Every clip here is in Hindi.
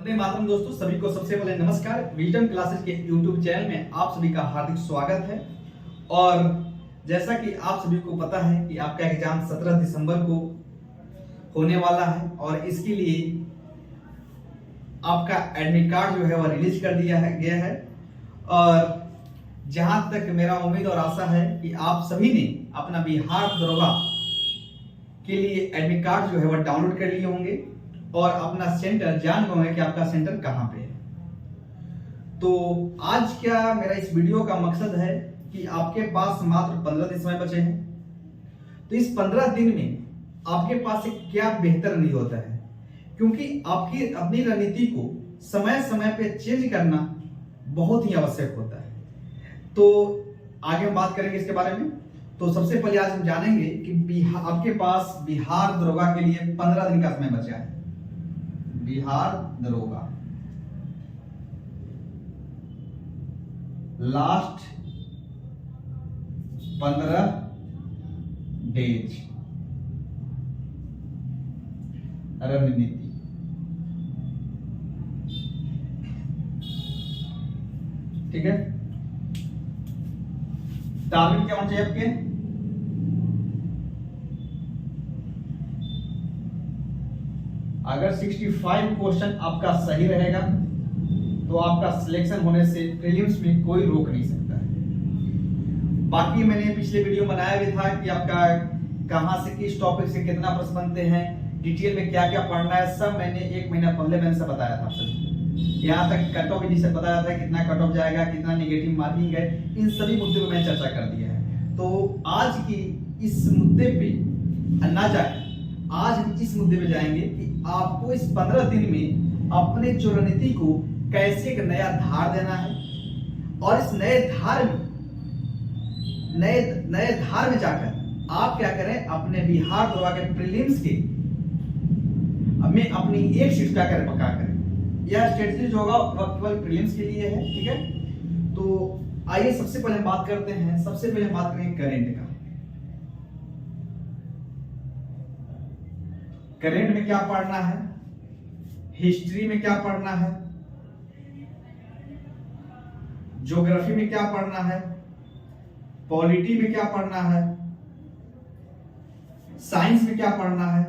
वंदे मातरम दोस्तों, सभी को सबसे पहले नमस्कार। विजडम क्लासेस के यूट्यूब चैनल में आप सभी का हार्दिक स्वागत है। और जैसा कि आप सभी को पता है कि आपका एग्जाम 17 दिसंबर को होने वाला है और इसके लिए आपका एडमिट कार्ड जो है वह रिलीज कर दिया गया है। और जहां तक मेरा उम्मीद और आशा है कि आप सभी ने अपना बिहार दरोगा के लिए एडमिट कार्ड जो है वह डाउनलोड कर लिए होंगे और अपना सेंटर जान गए होंगे कि आपका सेंटर कहां पे है। तो आज क्या मेरा इस वीडियो का मकसद है कि आपके पास मात्र 15 दिन समय बचे हैं, तो इस 15 दिन में आपके पास से क्या बेहतर नहीं होता है, क्योंकि आपकी अपनी रणनीति को समय समय पे चेंज करना बहुत ही आवश्यक होता है। तो आगे हम बात करेंगे इसके बारे में। तो सबसे पहले आज हम जानेंगे कि आपके पास बिहार दरोगा के लिए 15 दिन का समय बचा है। बिहार दरोगा लास्ट 15 डेज रणनीति। ठीक है, टारगेट क्या होना चाहिए आपके? अगर 65 क्वेश्चन आपका सही रहेगा तो आपका सिलेक्शन होने से प्रीलिम्स में कोई रोक नहीं सकता है। बाकी मैंने पिछले वीडियो बनाया भी था कि आपका कहां से किस टॉपिक से कितना प्रश्न बनते हैं, डिटेल में क्या क्या पढ़ना है, सब मैंने 1 महीना पहले मैंने सब बताया था सभी। यहाँ तक कट ऑफ भी बताया था कितना कट ऑफ जाएगा, कितना नेगेटिव मार्किंग है, इन सभी मुद्दे पर मैंने चर्चा कर दिया है। तो आज की इस मुद्दे पे ना जाए, आज हम इस मुद्दे पे जाएंगे कि आपको इस 15 दिन में अपने जो रणनीति को कैसे एक नया धार देना है और इस नए धार में जाकर आप क्या करें, अपने बिहार दरोगा के प्रीलिम्स के में अपनी एक सीट क्या करें, पक्का करें। यह स्ट्रेटजी जो होगा वह केवल प्रीलिम्स के लिए है। ठीक है, तो आइए सबसे पहले बात करते हैं। सबसे पहले बात करेंगे करेंट का। करेंट में क्या पढ़ना है, हिस्ट्री में क्या पढ़ना है, ज्योग्राफी में क्या पढ़ना है, पॉलिटी में क्या पढ़ना है, साइंस में क्या पढ़ना है,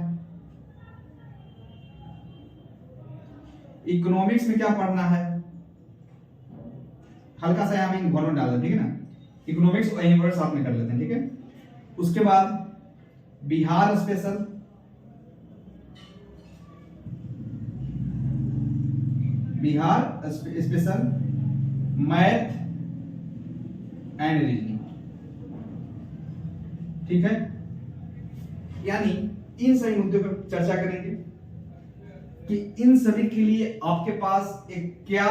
इकोनॉमिक्स में क्या पढ़ना है। हल्का सा यहाँ में इन्वॉल्व डाल दें, ठीक है ना। इकोनॉमिक्स और इन्वॉल्व साथ में कर लेते हैं, ठीक है। उसके बाद Bihar special, Bihar special, math and reasoning. ठीक है, यानी इन सभी मुद्दों पर चर्चा करेंगे कि इन सभी के लिए आपके पास एक क्या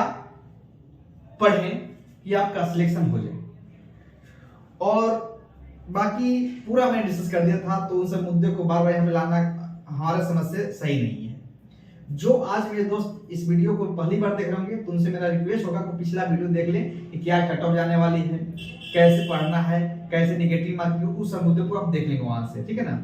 पढ़ें कि आपका सिलेक्शन हो जाए। और बाकी पूरा मैंने डिस्कस कर दिया था, तो उन सब मुद्दे को बार बार यहाँ लाना हमारे समझ से सही नहीं है। जो आज मेरे दोस्त इस वीडियो को पहली बार देख रहे होंगे तो उनसे मेरा रिक्वेस्ट होगा कि पिछला वीडियो देख लें कि क्या कट ऑफ जाने वाली है, कैसे पढ़ना है, कैसे नेगेटिव मार्किंग, उस सब मुद्दे को आप देख लेंगे वहां से। ठीक है ना।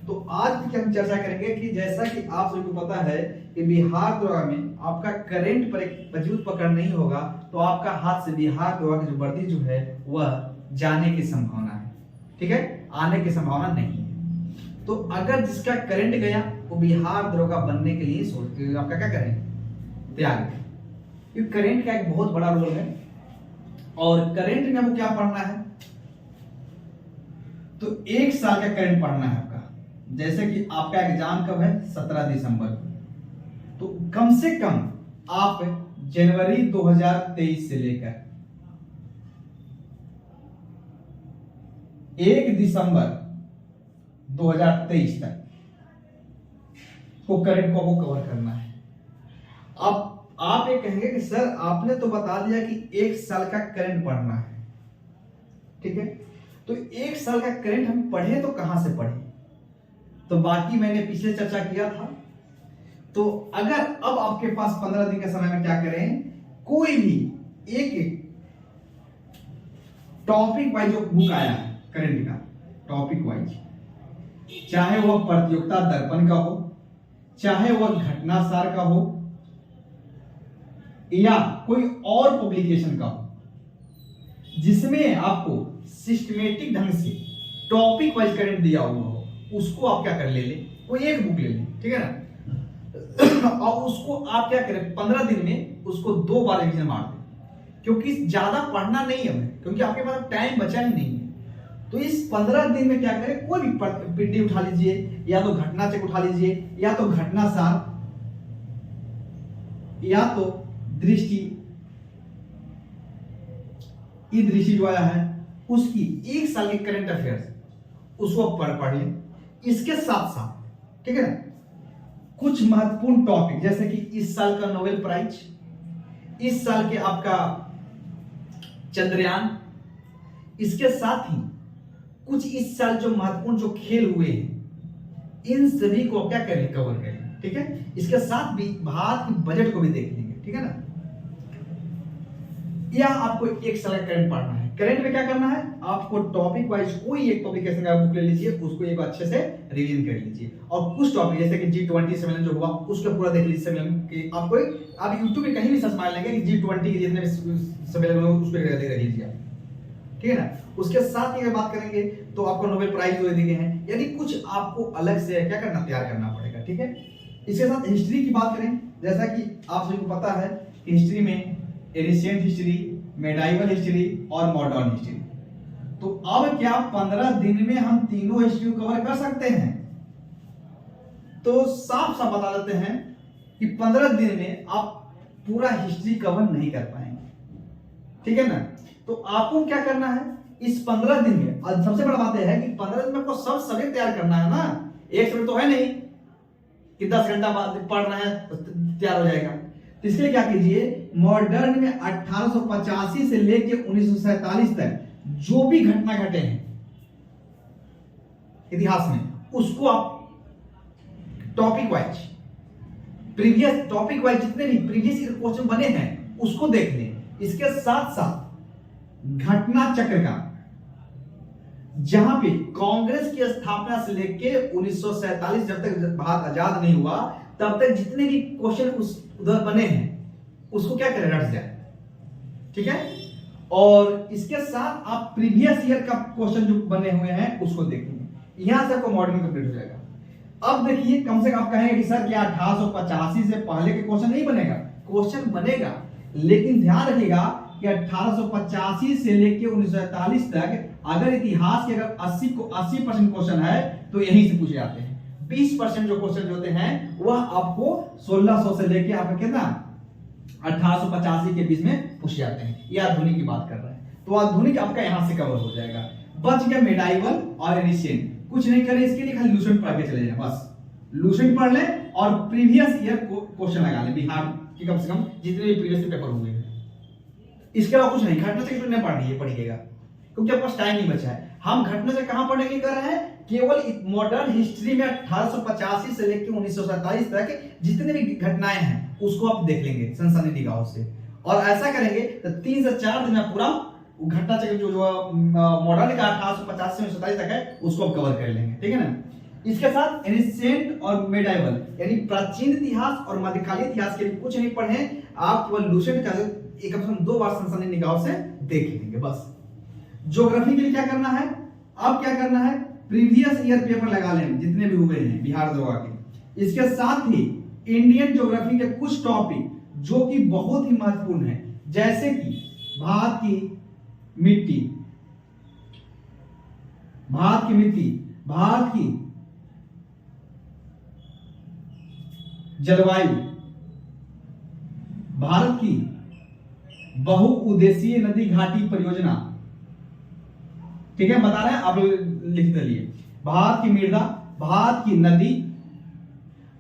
तो आज भी हम चर्चा करेंगे कि जैसा कि आप सभी को पता है कि बिहार दरोगा में आपका करंट पर एक मजबूत पकड़ नहीं होगा तो आपका हाथ से बिहार दरोगा की जो वर्दी जो है वह जाने की संभावना है। ठीक है, आने की संभावना नहीं है। तो अगर जिसका करंट गया वो बिहार दरोगा बनने के लिए सोच आपका क्या करें, तैयार करें, क्योंकि करंट का एक बहुत बड़ा रोल है। और करंट में आपको क्या पढ़ना है, तो 1 साल का करंट पढ़ना है आपका। जैसे कि आपका एग्जाम कब है, 17 दिसंबर को, तो कम से कम आप जनवरी 2023 से लेकर 1 दिसंबर 2023 तक को करंट को कवर करना है। अब आप ये कहेंगे कि सर आपने तो बता दिया कि 1 साल का करंट पढ़ना है। ठीक है, तो 1 साल का करंट हम पढ़े तो कहां से पढ़े, तो बाकी मैंने पिछले चर्चा किया था। तो अगर अब आपके पास 15 दिन के समय में क्या करें, कोई भी एक टॉपिक वाइज जो बुक आया है करंट का, टॉपिक वाइज, चाहे वह प्रतियोगिता दर्पण का हो, चाहे वह घटनासार का हो, या कोई और पब्लिकेशन का हो जिसमें आपको सिस्टमेटिक ढंग से टॉपिक वाइज करंट दिया हुआ हो, उसको आप क्या कर ले कोई एक बुक ले लें, ठीक है ना। और उसको आप क्या करें 15 दिन में उसको 2 बार रिवीजन मार दें, क्योंकि ज्यादा पढ़ना नहीं है हमें, क्योंकि आपके पास टाइम बचा ही नहीं है। तो इस 15 दिन में क्या करें, कोई भी पीडी उठा लीजिए, या तो घटना चेक उठा लीजिए, या तो घटना सार, या तो दृष्टि, ये दृष्टि जो आया है उसकी 1 साल के करंट अफेयर्स उसको पढ़ लें। इसके साथ साथ ठीक है ना, कुछ महत्वपूर्ण टॉपिक जैसे कि इस साल का नोबेल प्राइज, इस साल के आपका चंद्रयान, इसके साथ ही कुछ इस साल जो महत्वपूर्ण जो खेल हुए हैं, इन सभी को क्या करें, कवर करें, ठीक है। इसके साथ भी भारत की बजट को भी देख लेंगे, ठीक है ना। या आपको 1 साल का करंट पढ़ना है। करंट में क्या करना है, आपको टॉपिक वाइज कोई एक पब्लिकेशन का बुक ले लीजिए, उसको एक अच्छे से रिवीजन कर लीजिए, और कुछ टॉपिक जैसे कि G20 सम्मेलन जो हुआ उसको पूरा देख लीजिए सम्मेलन कि आपको आप YouTube पे कहीं भी सर्च मार लेंगे कि G20 के जितने भी सम्मेलन हुए उसको देख लीजिए, ठीक है ना। उसके साथ ही अगर बात करेंगे तो आपको नोबेल प्राइज जो दिए हैं, यानी कुछ आपको अलग से क्या करना, तैयार करना पड़ेगा, ठीक है। इसके साथ हिस्ट्री की बात करें, जैसा कि आप सभी को पता है हिस्ट्री में एंशिएंट हिस्ट्री, मेडाइवल हिस्ट्री और मॉडर्न हिस्ट्री। तो अब क्या 15 दिन में हम तीनों हिस्ट्री को कवर कर सकते हैं? तो साफ साफ बता देते हैं कि 15 दिन में आप पूरा हिस्ट्री कवर नहीं कर पाएंगे, ठीक है ना। तो आपको क्या करना है इस 15 दिन में, सबसे बड़ा बात यह है कि 15 दिन में आपको सब सब्जेक्ट तैयार करना है ना। एक सब्जेक्ट तो है नहीं कि 10 घंटा बाद पढ़ना है तो तैयार हो जाएगा। तो इसलिए क्या कीजिए, मॉडर्न में 1885 से लेकर 1947 तक जो भी घटना घटे हैं इतिहास में, उसको आप topic wise, previous topic wise जितने भी प्रीवियस क्वेश्चन बने हैं उसको देख लें। इसके साथ साथ घटना चक्र का, जहां पे कांग्रेस की स्थापना से लेकर 1947 जब तक भारत आजाद नहीं हुआ तब तक जितने भी क्वेश्चन उस उधर बने हैं उसको क्या करें, रट जाए, ठीक है। और इसके साथ आप प्रीवियस ईयर का क्वेश्चन जो बने हुए हैं उसको देखेंगे, यहां से आपको मॉडल कंप्लीट हो जाएगा। अब देखिए, कम से कम आप कहेंगे कि सर क्या 1885 से पहले के क्वेश्चन नहीं बनेगा? क्वेश्चन बनेगा, लेकिन ध्यान रखिएगा कि 1885 से लेकर 1947 तक अगर इतिहास के अगर 80% क्वेश्चन है तो यहीं से पूछे जाते हैं। 20% जो क्वेश्चन होते हैं वह आपको 1600 से लेकर आपका कितना 1885 के बीच में पूछे जाते हैं। ये आधुनिक की बात कर रहे हैं, तो आधुनिक आपका यहां से कवर हो जाएगा। बच गया मेडाइवल और एंशिएंट, कुछ नहीं करें इसके लिए, खाली लूसेंट पढ़ के चले जाए, बस लूसेंट पढ़ लें और प्रीवियस ईयर क्वेश्चन लगा लें बिहार के, कम से कम जितने भी प्रीवियस पेपर हुए हैं। इसके अलावा कुछ नहीं, घटना से नहीं पढ़िएगा क्योंकि आपके पास टाइम नहीं बचा है। हम घटना से कहां पढ़ने की कर रहे हैं, केवल मॉडर्न हिस्ट्री में 1885 से लेकर 1947 तक जितने भी घटनाएं हैं उसको आप देख लेंगे संसदीय निगाहों से, और ऐसा करेंगे तो 3 से 4 दिन में पूरा घटना चक्र जो मॉडर्न का 1885 से 1947 तक है उसको आप कवर कर लेंगे, ठीक है ना। इसके साथ एंशिएंट और मेडाइवल यानी प्राचीन इतिहास और मध्यकालीन इतिहास के लिए कुछ नहीं पढ़े, आप केवल लूसेंट का एक कम से कम 2 बार संसदीय निगाहों से देख लेंगे बस। ज्योग्राफी के लिए क्या करना है, अब क्या करना है, प्रीवियस ईयर पेपर लगा लें जितने भी हुए हैं बिहार दरोगा के। इसके साथ ही इंडियन ज्योग्राफी के कुछ टॉपिक जो कि बहुत ही महत्वपूर्ण है, जैसे कि भारत की मिट्टी, भारत की जलवायु, भारत की बहुउद्देशीय नदी घाटी परियोजना, ठीक है, बता रहे हैं आप लोग लिख लिए। भारत की मृदा, भारत की नदी,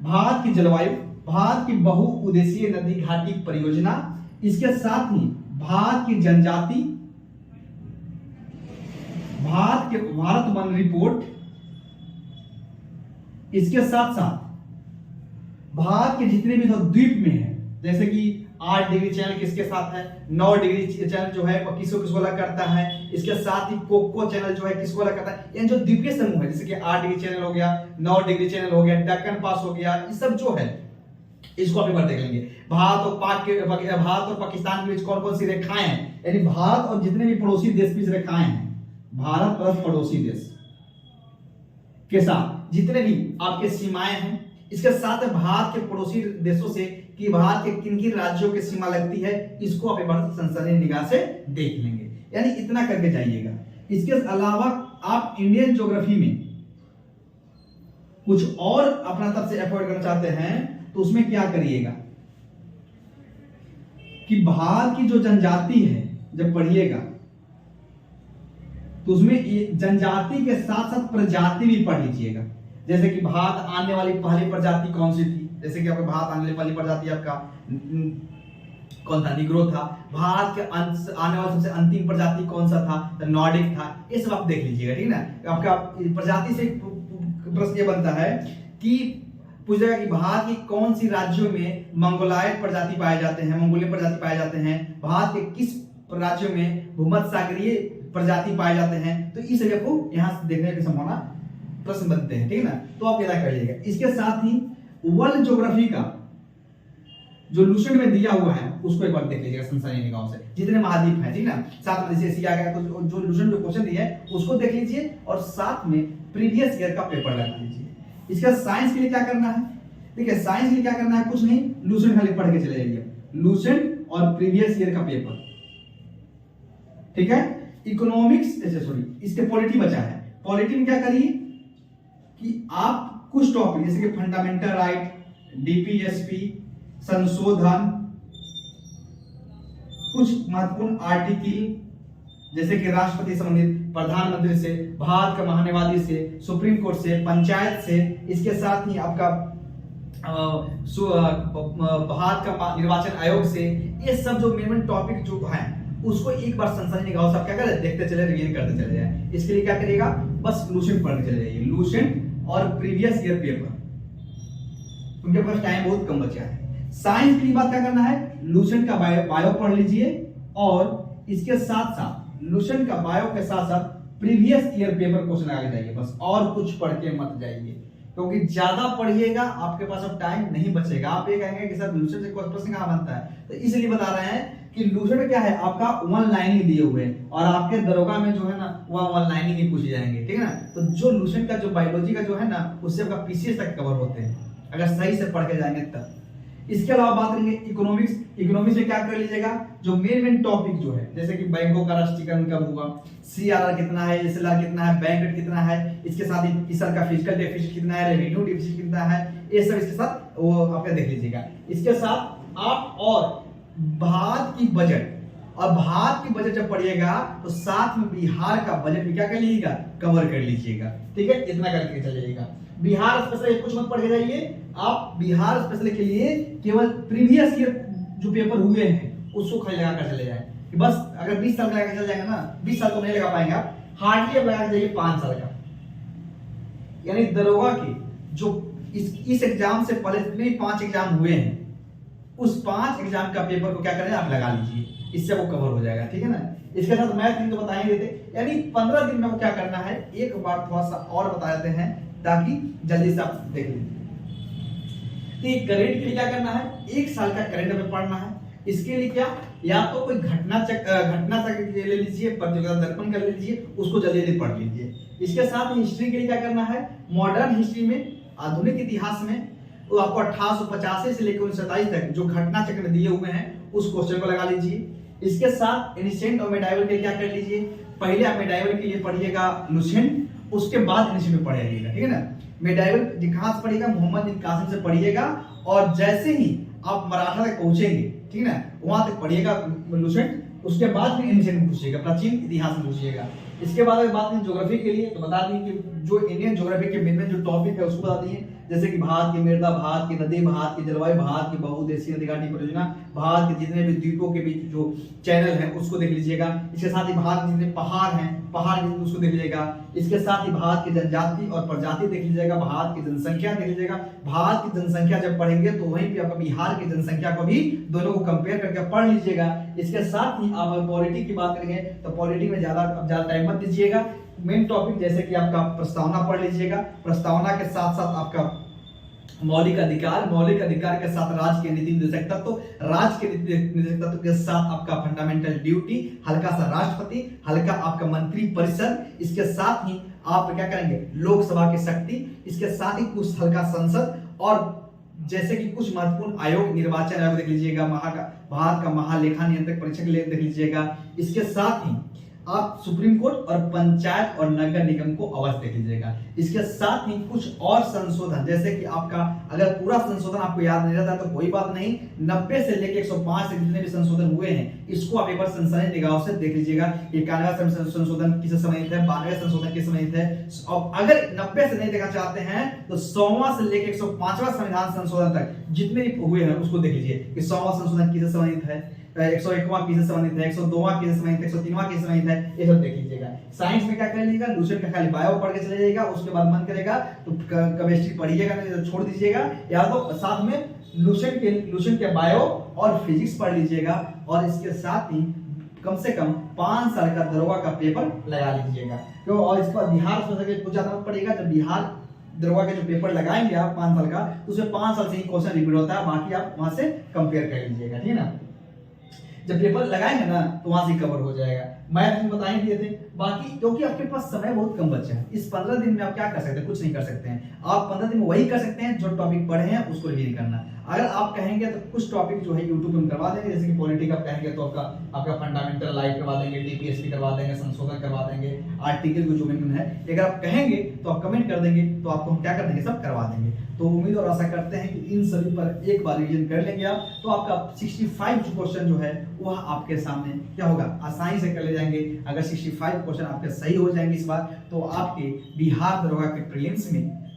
भारत की जलवायु, भारत की बहुउद्देशीय नदी घाटी परियोजना, इसके साथ ही भारत की जनजाति, भारत वन रिपोर्ट, इसके साथ साथ भारत के जितने भी द्वीप में है, जैसे कि 8 डिग्री चैनल किसके साथ है, 9 डिग्री चैनल जो है वो किसको अलग करता है, इसके साथ ही कोको चैनल जो है किसको अलग करता है, यानी जो द्वीपीय समूह है जैसे कि 8 डिग्री चैनल हो गया, 9 डिग्री चैनल हो गया, दक्कन पास हो गया, ये सब जो है इसको आप एक बार देख लेंगे। भारत और पाकिस्तान के बीच कौन कौन सी रेखाएं हैं, यानी भारत और जितने भी पड़ोसी देश के बीच रेखाएं हैं, भारत प्लस पड़ोसी देश के साथ जितने भी आपके सीमाएं हैं, इसके साथ भारत के पड़ोसी देशों से कि भारत के किन किन राज्यों की सीमा लगती है, इसको आप एक बार संसदीय निगाह से देख लेंगे, यानी इतना करके जाइएगा। इसके अलावा आप इंडियन ज्योग्राफी में कुछ और अपना तरफ से एफर्ट करना चाहते हैं तो उसमें क्या करिएगा कि भारत की जो जनजाति है जब पढ़िएगा तो उसमें जनजाति के साथ साथ प्रजाति भी पढ़ लीजिएगा। जैसे कि भारत आने वाली पहली प्रजाति कौन सी थी, जैसे कि आपका भारत आने वाली पहली प्रजाति आपका कौन था, निग्रो था। भारत के आने वाला सबसे अंतिम प्रजाति कौन सा था, नॉर्डिक था। ये सब आप देख लीजिएगा, ठीक ना। आपका प्रजाति से प्रश्न ये बनता है कि पूछेगा कि भारत की कौन सी राज्यों में मंगोलायड प्रजाति पाए जाते हैं, मंगोलियन प्रजाति पाए जाते हैं, भारत के किस राज्यों में भूमध्यसागरीय प्रजाति पाए जाते हैं। तो इस जगह को यहां से देखने की संभावना प्रश्न बनते हैं, ठीक ना। तो आप क्या करिएगा, इसके साथ ही वर्ल्ड ज्योग्राफी का जो लूसेंट में दिया हुआ है उसको एक बार देख लीजिएगा संसदीय निगाहों से, जितने महाद्वीप हैं, ठीक ना। साथ में जैसे एशिया का तो जो लूसेंट जो क्वेश्चन दिया है उसको देख लीजिए और साथ में प्रीवियस ईयर का पेपर लगा लीजिए। इसका साइंस के लिए क्या करना है, देखिए साइंस के लिए क्या करना है, कुछ नहीं, लूसेंट खाली पढ़ के चले जाइए, लूसेंट और प्रीवियस ईयर का पेपर, ठीक है। इकोनॉमिक्स सॉरी इसके पॉलिटी बचा है, पॉलिटी में क्या करिए कि आप कुछ टॉपिक जैसे कि फंडामेंटल राइट, डीपीएसपी, संशोधन, कुछ महत्वपूर्ण आर्टिकल जैसे कि राष्ट्रपति संबंधित, प्रधानमंत्री से, भारत का महान्यायवादी से, सुप्रीम कोर्ट से, पंचायत से, इसके साथ ही आपका भारत का निर्वाचन आयोग से, ये सब जो मेन टॉपिक जो है उसको एक बार संसदीय निगाहों से आप क्या करें, देखते चले, रिवीजन करते चले जाए। इसके लिए क्या करिएगा, बस लूसेंट पढ़ने चले जाइए, लूसेंट और प्रीवियस ईयर पेपर, उनके पास टाइम बहुत कम बचा है। साइंस की बात क्या करना है, लूसेंट का बायो पढ़ लीजिए और इसके साथ साथ लूसेंट का बायो के साथ साथ प्रीवियस ईयर पेपर क्वेश्चन लगा के जाइए बस, और कुछ पढ़ के मत जाइए, क्योंकि ज्यादा पढ़िएगा आपके पास अब टाइम नहीं बचेगा। आप ये कहेंगे कि सर लूसेंट से क्वेश्चन कहां बनता है, तो इसलिए बता रहे हैं कि लूसेंट क्या है, आपका वन लाइनिंग दिए हुए हैं और आपके दरोगा में जो है ना वह वन लाइनिंग ही पूछे जाएंगे, ठीक है ना। तो जो लूसेंट का जो बायोलॉजी का जो है ना उससे आपका पीसीएस तक कवर होते हैं अगर सही से पढ़ के जाएंगे तब। इसके अलावा बात करेंगे इकोनॉमिक्स, इकोनॉमिक्स में क्या कर लीजिएगा, जो मेन टॉपिक जो है जैसे कि बैंकों का राष्ट्रीयकरण कब हुआ, सीआरआर कितना है, एसएलआर कितना है, बैंक रेट कितना है, इसके साथ ही इस साल का फिजिकल डेफिसिट कितना है, रेवेन्यू डेफिसिट कितना है, ये सब इसके साथ वो आप देख लीजिएगा। इसके साथ आप और भारत की बजट, और भारत की बजट जब पढ़िएगा तो साथ में बिहार का बजट भी क्या कर लीजिएगा, कवर कर लीजिएगा, ठीक है। इतना करके चलिएगा। बिहार स्पेशल कुछ मत पढ़ के जाइए, आप बिहार स्पेशल के लिए केवल प्रीवियस ईयर जो पेपर हुए हैं उसको खाली लगा कर चले जाए कि बस अगर 20 साल लगा के चल जाएगा ना, 20 साल तो नहीं लगा पाएंगे आप, हार्डली आप लगा के जाइए 5 साल का। यानी दरोगा के जो इस एग्जाम से पहले जितने 5 एग्जाम हुए हैं उस 5 एग्जाम का पेपर को क्या करें आप लगा लीजिए, इससे वो कवर हो जाएगा, ठीक है ना। इसके साथ मैथ दिन तो बताएंगे थे, यानी 15 दिन में वो क्या करना है एक बार थोड़ा सा और बता देते हैं ताकि जल्दी से आप देख लें। तो ये करेंट के लिए क्या करना है, 1 साल का करंट अफेयर पढ़ना है। इसके लिए क्या, या तो कोई घटना चक्र ले लीजिए, प्रतियोगिता दर्पण कर लीजिए, उसको जल्दी जल्दी पढ़ लीजिए। इसके साथ हिस्ट्री के लिए क्या करना है, मॉडर्न हिस्ट्री में, आधुनिक इतिहास में तो आपको 1885 से लेकर 1927 तक जो घटना चक्र दिए हुए हैं उस क्वेश्चन को लगा लीजिए। इसके साथ एंशिएंट और मेडाइवल के लिए क्या कर लीजिए, पहले आप मेडाइवल के लिए पढ़िएगा लूसेंट, उसके बाद एंशिएंट में पढ़िएगा, ठीक है ना। मेडाइवल कहां से पढ़िएगा, मोहम्मद बिन कासिम से पढ़िएगा, और जैसे ही आप मराठा तक पहुंचेंगे, ठीक है ना, वहां तक पढ़िएगा लूसेंट, उसके बाद फिर एंशिएंट में पूछिएगा, प्राचीन इतिहास में पूछिएगा। इसके बाद अगर बात करें ज्योग्राफी के लिए तो बता दी कि जो इंडियन ज्योग्राफी के मेन जो टॉपिक है उसको बता दिए, जैसे कि भारत की मृदा, भारत की नदी, भारत की जलवायु, भारत की बहुउद्देशीय नदी घाटी परियोजना, भारत के जितने भी द्वीपों के बीच जो चैनल है उसको देख लीजिएगा। इसके साथ ही भारत के जितने पहाड़ हैं, पहाड़ उसको देख लीजिएगा। इसके साथ ही भारत की जनजाति और प्रजाति देख लीजिएगा, भारत की जनसंख्या देख लीजिएगा। भारत की जनसंख्या जब पढ़ेंगे तो वहीं पे आपका बिहार की जनसंख्या को भी दोनों को कंपेयर करके पढ़ लीजिएगा। इसके साथ ही आप पॉलिटी की बात करेंगे तो पॉलिटी में ज्यादा टाइम मत दीजिएगा। मेन टॉपिक जैसे कि आपका प्रस्तावना पढ़ लीजिएगा, प्रस्तावना के साथ साथ आपका मौलिक अधिकार के साथ राज्य के नीति निर्देशक तत्व, राज्य के नीति निर्देशक तत्व के साथ आपका फंडामेंटल ड्यूटी, हल्का सा राष्ट्रपति, हल्का आपका मंत्री परिषद, इसके साथ ही आप क्या करेंगे लोकसभा की शक्ति, इसके साथ ही कुछ हल्का संसद, और जैसे कि कुछ महत्वपूर्ण आयोग, निर्वाचन आयोग देख लीजिएगा, भारत का महालेखा नियंत्रक परीक्षक देख लीजिएगा, इसके साथ ही आप सुप्रीम कोर्ट और पंचायत और नगर निगम को अवश्य देख लीजिएगा। इसके साथ ही कुछ और संशोधन, जैसे कि आपका अगर पूरा संशोधन आपको याद नहीं रहता तो कोई बात नहीं, 90 से लेकर 105 से जितने भी संशोधन हुए हैं इसको आप एक बार सनसनी निगाहों से देख लीजिएगा। 91वां संशोधन किससे संबंधित है, 92वें संशोधन किससे संबंधित है, और अगर 90 से नहीं देखना चाहते हैं तो 100वां से लेकर 105वां संविधान संशोधन तक जितने भी हुए हैं उसको देख लीजिए कि 100वां संशोधन किससे संबंधित है, 101वां किससे संबंधित है, 102वां किससे संबंधित है, 103वां किससे संबंधित है, ये सब देख लीजिएगा। साइंस में क्या कर लीजिएगा, लूसेंट का खाली बायो पढ़ के चले जाइएगा, उसके बाद मन करेगा तो केमिस्ट्री पढ़िएगा, नहीं तो छोड़ दीजिएगा, या तो साथ में लूसेंट के बायो और फिजिक्स पढ़ लीजिएगा, और इसके साथ ही कम से कम 5 साल का दरोगा का पेपर लगा लीजिएगा। क्यों, और इस पर बिहार से कुछ ज्यादा मत पड़ेगा, जब बिहार दरोगा के जो पेपर लगाएंगे आप 5 साल का, तो उसमें 5 साल से ही क्वेश्चन रिपीट होता है, बाकी आप वहां से कंपेयर कर लीजिएगा, ठीक है ना। जब पेपर लगाएंगे ना तो वहां से कवर हो जाएगा। मैथ में बता ही दिए थे, बाकी क्योंकि आपके पास समय बहुत कम बचा है, इस 15 दिन में आप क्या कर सकते हैं, कुछ नहीं कर सकते हैं। आप 15 दिन में वही कर सकते हैं जो टॉपिक पढ़े हैं उसको रिवीजन करना। अगर आप कहेंगे तो कुछ टॉपिक जो है यूट्यूब पे हम करवा देंगे, जैसे कि पॉलिटिक आप कहेंगे तो आपका फंडामेंटल लाइव करवा देंगे, टीपीएसपी करवा देंगे, संशोधन करवा देंगे, आर्टिकल को जो में है। अगर आप कहेंगे तो आप कमेंट कर देंगे तो आपको हम क्या कर देंगे, सब करवा देंगे। तो उम्मीद और आशा करते हैं कि इन सभी पर एक बार रिवीजन कर लेंगे आप, तो आपका 65 क्वेश्चन जो है वह आपके सामने क्या होगा, आसानी से कर ले जाएंगे। अगर 65 क्वेश्चन आपके सही हो जाएंगे इस बार, तो आपके बिहार दरोगा के प्रीलिम्स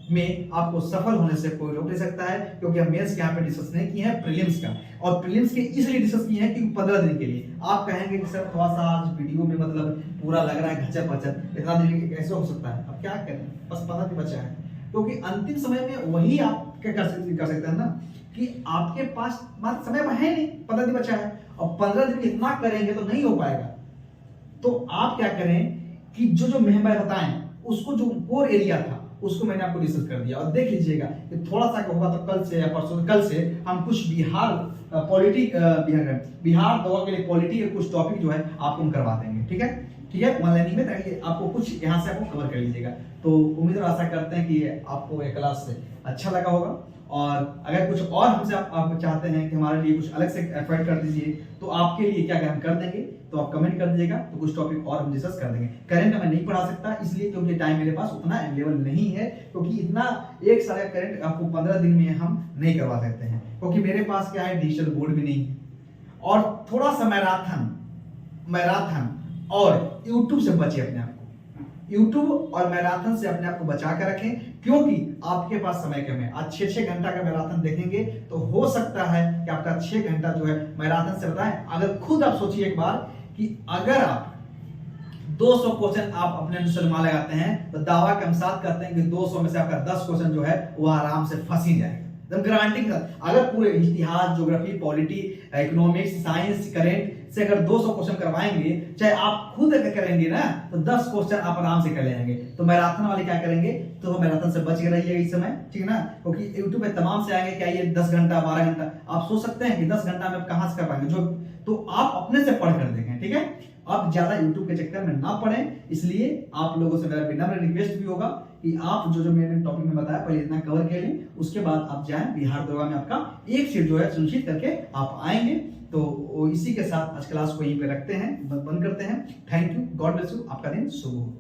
में आपको सफल होने से कोई रोक नहीं सकता है, क्योंकि हम मेंस के यहाँ पे डिस्कस नहीं किए हैं प्रीलिम्स का, और प्रीलिम्स के इसलिए डिस्कस किए हैं क्योंकि 15 दिन के लिए। आप कहेंगे कि सर थोड़ा सा आज वीडियो में मतलब पूरा लग रहा है घचर पचर, इतना दिन कैसे हो सकता है, अब क्या करें, बस 15 दिन बचा है, क्योंकि अंतिम समय में वही आप क्या कर सकते हैं ना कि आपके पास समय है नहीं, 15 दिन बचा है, और 15 दिन इतना करेंगे तो नहीं हो पाएगा। तो आप क्या करें कि जो मैं बताएं उसको, जो कोर एरिया था उसको मैंने आपको डिस्कस कर दिया, और देख लीजिएगा कि थोड़ा सा होगा तो कल से या परसों, कल से हम कुछ बिहार दवा के लिए पॉलिटी के कुछ टॉपिक जो है आपको हम करवा देंगे, ठीक है ऑनलाइन में, ताकि आपको कुछ यहाँ से आपको कवर कर लीजिएगा। तो उम्मीद और आशा करते हैं कि आपको ये क्लास अच्छा लगा होगा, और अगर कुछ और हमसे आप चाहते हैं कि हमारे लिए कुछ अलग से एफर्ट कर दीजिए, तो आपके लिए क्या हम कर देंगे, तो आप कमेंट कर दीजिएगा, तो कुछ टॉपिक और हम डिस्कस कर देंगे। करंट मैं नहीं पढ़ा सकता इसलिए क्योंकि टाइम मेरे पास उतना अवेलेबल नहीं है, क्योंकि इतना एक साल का करंट आपको 15 दिन में हम नहीं करवा सकते हैं, क्योंकि मेरे पास क्या है, डिजिटल बोर्ड भी नहीं है, और थोड़ा सा मैराथन और यूट्यूब से बचे अपने आप को, यूट्यूब और मैराथन से अपने आप को बचा कर रखें, क्योंकि आपके पास समय कम है। आज 6 घंटा का मैराथन देखेंगे तो हो सकता है कि आपका 6 घंटा जो है मैराथन से बताएं। अगर खुद आप सोचिए एक बार कि अगर आप 200 क्वेश्चन आप अपने अनुसार मान लगाते हैं, तो दावा के हम साथ करते हैं कि 200 में से आपका 10 क्वेश्चन जो है वो आराम से फंस ही जाएगा, एकदम गारंटी के साथ। अगर पूरे इतिहास, geography, polity, economics, science, current से अगर 200 क्वेश्चन करवाएंगे, चाहे आप खुद अगर करेंगे ना, तो 10 क्वेश्चन आप आराम से कर लेंगे। तो मैराथन वाले क्या करेंगे, तो मैराथन से बच के रहिएगा इस समय, ठीक है ना, क्योंकि यूट्यूब पे तमाम से आएंगे क्या ये 10 घंटा 12 घंटा, आप सोच सकते हैं कि 10 घंटा में आप कहां से कर पाएंगे, जो तो आप अपने से पढ़ कर देखें, ठीक है। आप ज्यादा यूट्यूब के चक्कर में ना पढ़ें, इसलिए आप लोगों से मेरा विनम्र रिक्वेस्ट भी होगा कि आप जो मैंने टॉपिक में बताया पहले इतना कवर कर लें, उसके बाद आप जाएं बिहार दरोगा में आपका एक सीट जो है सुनिश्चित करके आप आएंगे। तो इसी के साथ आज क्लास को यहीं पे रखते हैं, बंद करते हैं। Thank you, God bless you, आपका दिन शुभ हो।